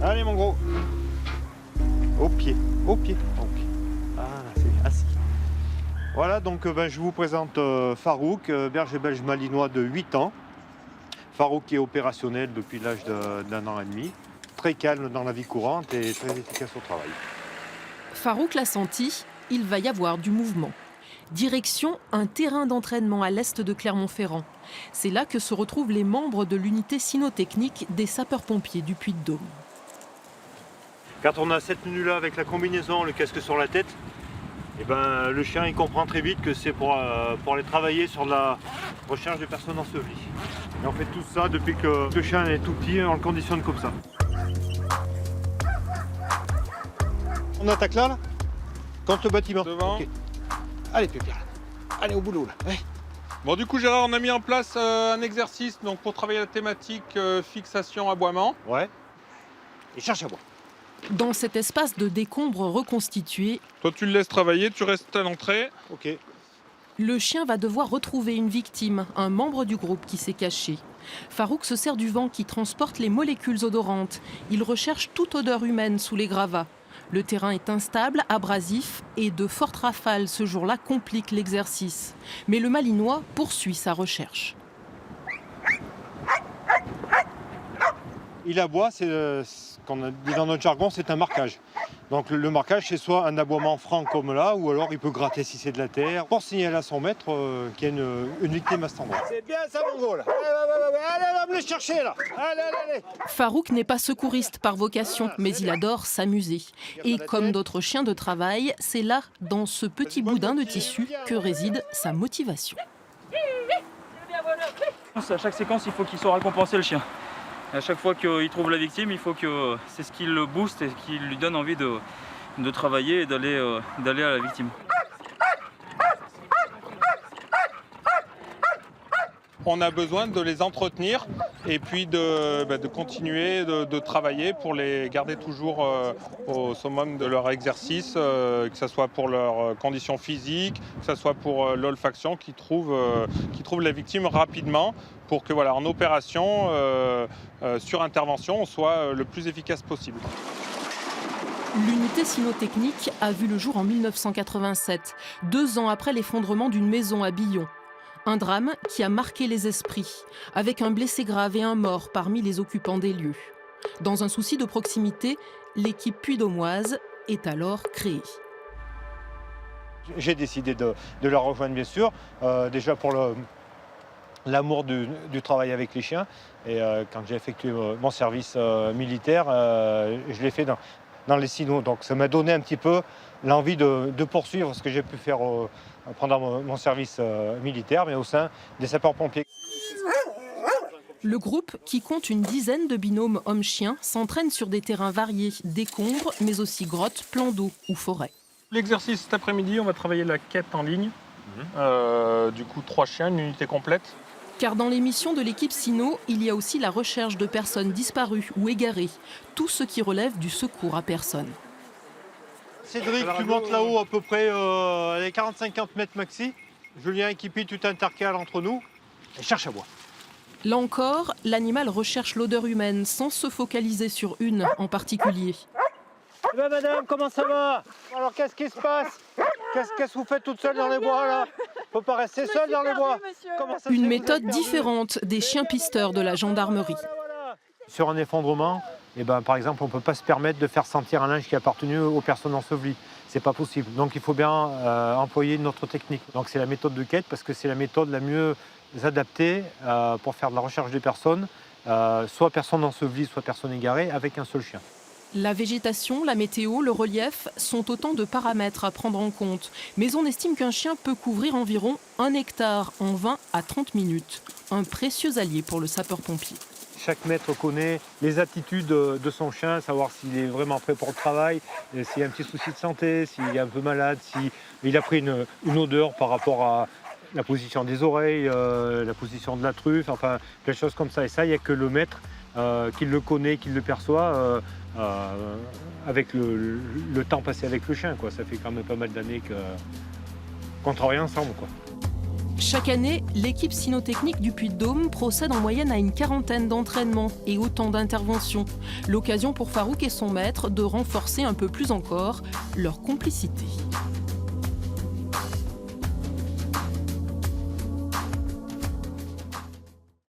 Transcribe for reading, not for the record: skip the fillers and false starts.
Allez mon gros. Au pied, au pied, au pied. Voilà, c'est assis. Voilà, donc je vous présente Farouk, berger belge malinois de 8 ans. Farouk est opérationnel depuis l'âge d'un an et demi. Très calme dans la vie courante et très efficace au travail. Farouk l'a senti, il va y avoir du mouvement. Direction un terrain d'entraînement à l'est de Clermont-Ferrand. C'est là que se retrouvent les membres de l'unité cynotechnique des sapeurs-pompiers du Puy-de-Dôme. Quand on a cette tenue-là avec la combinaison, le casque sur la tête, et le chien il comprend très vite que c'est pour aller travailler sur la recherche de personnes ensevelies. Et on fait tout ça depuis que le chien est tout petit, on le conditionne comme ça. On attaque là contre le bâtiment. Devant. Okay. Allez Pépère, allez au boulot là. Ouais. Bon, du coup Gérard, on a mis en place un exercice donc, pour travailler la thématique fixation aboiement. Ouais. Et cherche à boire. Dans cet espace de décombres reconstitué, Toi tu le laisses travailler, tu restes à l'entrée. Ok. le chien va devoir retrouver une victime, un membre du groupe qui s'est caché. Farouk se sert du vent qui transporte les molécules odorantes. Il recherche toute odeur humaine sous les gravats. Le terrain est instable, abrasif et de fortes rafales ce jour-là compliquent l'exercice. Mais le Malinois poursuit sa recherche. Il aboie, c'est ce qu'on a dit dans notre jargon, c'est un marquage. Donc le marquage, c'est soit un aboiement franc comme là, ou alors il peut gratter si c'est de la terre, pour signaler à son maître qu'il y a une victime à cet endroit. C'est bien ça mon gros là. Allez, va me le chercher là. Allez. Farouk n'est pas secouriste par vocation, mais il adore s'amuser. Et comme d'autres chiens de travail, c'est là, dans ce petit boudin de tissu, que réside sa motivation. À chaque séquence, il faut qu'il soit récompensé le chien. À chaque fois qu'il trouve la victime, il faut que c'est ce qui le booste et qui lui donne envie de travailler et d'aller à la victime. On a besoin de les entretenir et puis de continuer de travailler pour les garder toujours au summum de leur exercice, que ce soit pour leurs conditions physiques, que ce soit pour l'olfaction, qui trouvent la victime rapidement pour que en opération, sur intervention, on soit le plus efficace possible. L'unité cynotechnique a vu le jour en 1987, 2 ans après l'effondrement d'une maison à Billon. Un drame qui a marqué les esprits, avec un blessé grave et un mort parmi les occupants des lieux. Dans un souci de proximité, l'équipe puy-de-dômoise est alors créée. J'ai décidé de la rejoindre bien sûr, déjà pour l'amour du travail avec les chiens. Et quand j'ai effectué mon service militaire, je l'ai fait dans les cynos. Donc ça m'a donné un petit peu l'envie de poursuivre ce que j'ai pu faire pendant mon service militaire, mais au sein des sapeurs-pompiers. Le groupe, qui compte une dizaine de binômes hommes-chiens, s'entraîne sur des terrains variés, décombres, mais aussi grottes, plans d'eau ou forêts. L'exercice cet après-midi, on va travailler la quête en ligne. Du coup, 3 chiens, une unité complète. Car dans les missions de l'équipe Cyno, il y a aussi la recherche de personnes disparues ou égarées, tout ce qui relève du secours à personne. Cédric, tu montes là-haut à peu près les 40-50 mètres maxi. Julien et Kipi, tu t'intercales entre nous et cherche à boire. Là encore, l'animal recherche l'odeur humaine sans se focaliser sur une en particulier. Eh ben madame, comment ça va? Alors qu'est-ce qui se passe? Qu'est-ce que vous faites toute seule dans les bois là? Faut pas rester seule dans les bois. Une méthode différente des chiens pisteurs de la gendarmerie. Sur un effondrement, par exemple, on ne peut pas se permettre de faire sentir un linge qui a appartenu aux personnes ensevelies. C'est pas possible. Donc il faut bien employer notre technique. Donc c'est la méthode de quête parce que c'est la méthode la mieux adaptée pour faire de la recherche des personnes, soit personnes ensevelies, soit personnes égarées, avec un seul chien. La végétation, la météo, le relief sont autant de paramètres à prendre en compte. Mais on estime qu'un chien peut couvrir environ 1 hectare en 20 à 30 minutes. Un précieux allié pour le sapeur-pompier. Chaque maître connaît les attitudes de son chien, savoir s'il est vraiment prêt pour le travail, s'il y a un petit souci de santé, s'il est un peu malade, s'il a pris une odeur par rapport à la position des oreilles, la position de la truffe, enfin plein de choses comme ça. Et ça, il n'y a que le maître qui le connaît, qui le perçoit avec le temps passé avec le chien, quoi. Ça fait quand même pas mal d'années qu'on travaille ensemble, quoi. Chaque année, l'équipe cynotechnique du Puy-de-Dôme procède en moyenne à une 40aine d'entraînements et autant d'interventions. L'occasion pour Farouk et son maître de renforcer un peu plus encore leur complicité.